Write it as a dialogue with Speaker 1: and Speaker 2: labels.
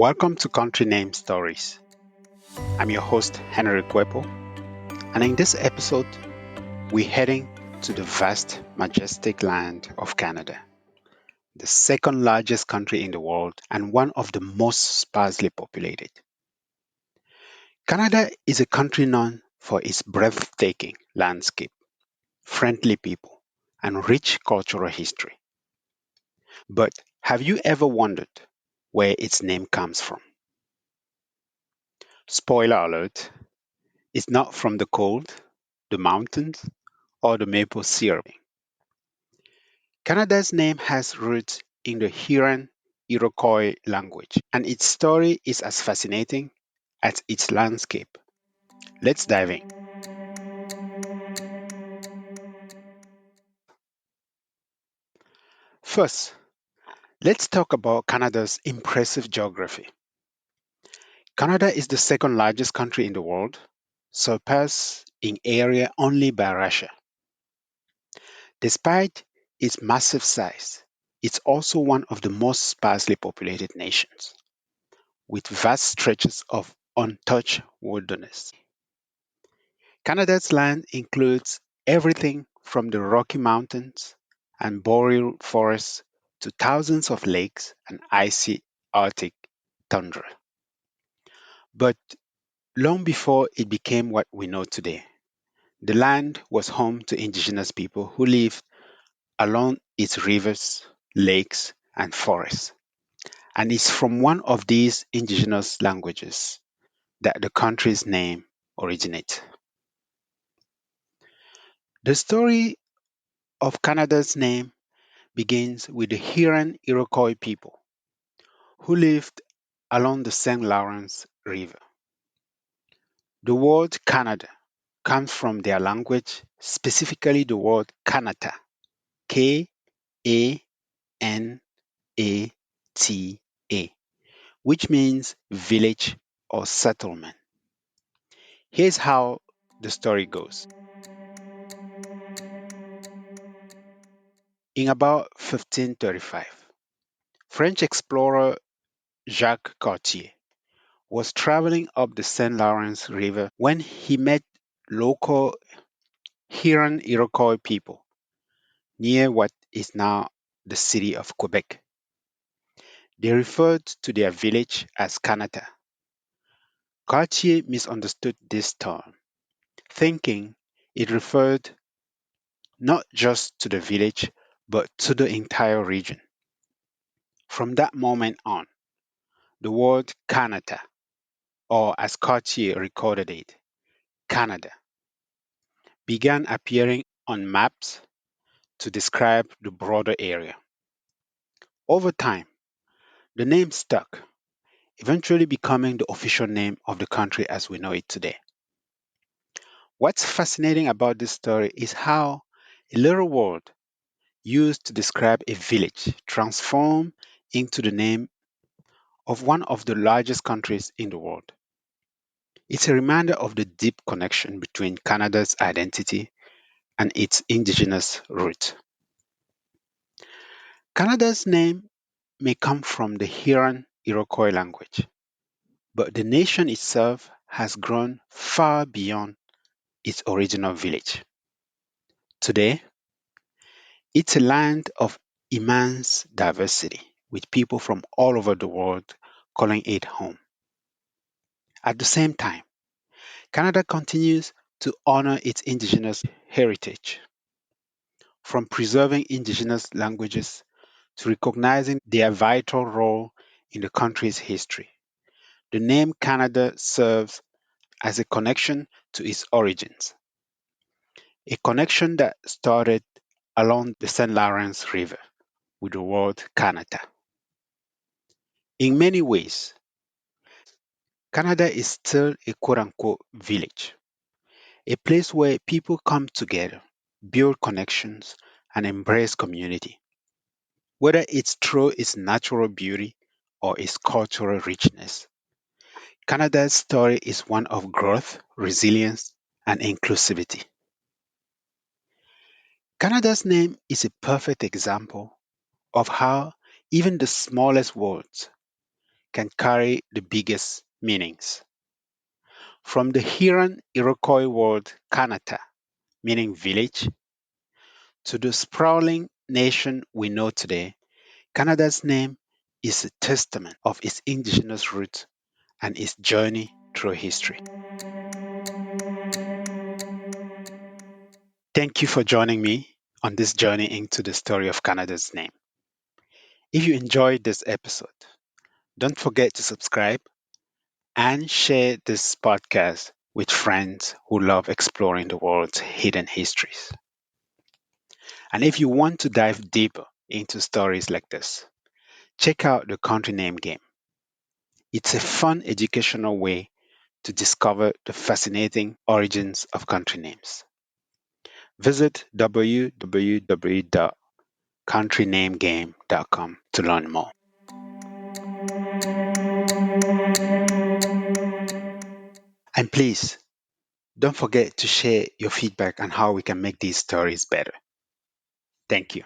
Speaker 1: Welcome to Country Name Stories. I'm your host, Henri Nkuepo, and in this episode, we're heading to the vast, majestic land of Canada, the second largest country in the world and one of the most sparsely populated. Canada is a country known for its breathtaking landscape, friendly people, and rich cultural history. But have you ever wondered where its name comes from? Spoiler alert, it's not from the cold, the mountains, or the maple syrup. Canada's name has roots in the Huron Iroquois language, and its story is as fascinating as its landscape. Let's dive in. First, let's talk about Canada's impressive geography. Canada is the second largest country in the world, surpassed in area only by Russia. Despite its massive size, it's also one of the most sparsely populated nations, with vast stretches of untouched wilderness. Canada's land includes everything from the Rocky Mountains and boreal forests to thousands of lakes and icy Arctic tundra. But long before it became what we know today, the land was home to indigenous people who lived along its rivers, lakes, and forests. And it's from one of these indigenous languages that the country's name originates. The story of Canada's name begins with the Huron Iroquois people who lived along the St. Lawrence River. The word Canada comes from their language, specifically the word Kanata, Kanata, which means village or settlement. Here's how the story goes. In about 1535, French explorer Jacques Cartier was traveling up the St. Lawrence River when he met local Huron Iroquois people near what is now the city of Quebec. They referred to their village as Kanata. Cartier misunderstood this term, thinking it referred not just to the village but to the entire region. From that moment on, the word Kanata, or as Cartier recorded it, Canada, began appearing on maps to describe the broader area. Over time, the name stuck, eventually becoming the official name of the country as we know it today. What's fascinating about this story is how a little word used to describe a village transformed into the name of one of the largest countries in the world. It's a reminder of the deep connection between Canada's identity and its indigenous roots. Canada's name may come from the Huron Iroquois language, but the nation itself has grown far beyond its original village. Today, it's a land of immense diversity, with people from all over the world calling it home. At the same time, Canada continues to honor its indigenous heritage, from preserving indigenous languages to recognizing their vital role in the country's history. The name Canada serves as a connection to its origins, a connection that started along the St. Lawrence River with the word Kanata. In many ways, Canada is still a quote unquote village, a place where people come together, build connections, and embrace community. Whether it's through its natural beauty or its cultural richness, Canada's story is one of growth, resilience, and inclusivity. Canada's name is a perfect example of how even the smallest words can carry the biggest meanings. From the Huron Iroquois word Kanata, meaning village, to the sprawling nation we know today, Canada's name is a testament of its indigenous roots and its journey through history. Thank you for joining me on this journey into the story of Canada's name. If you enjoyed this episode, don't forget to subscribe and share this podcast with friends who love exploring the world's hidden histories. And if you want to dive deeper into stories like this, check out the Country Name Game. It's a fun educational way to discover the fascinating origins of country names. Visit www.countrynamegame.com to learn more. And please, don't forget to share your feedback on how we can make these stories better. Thank you.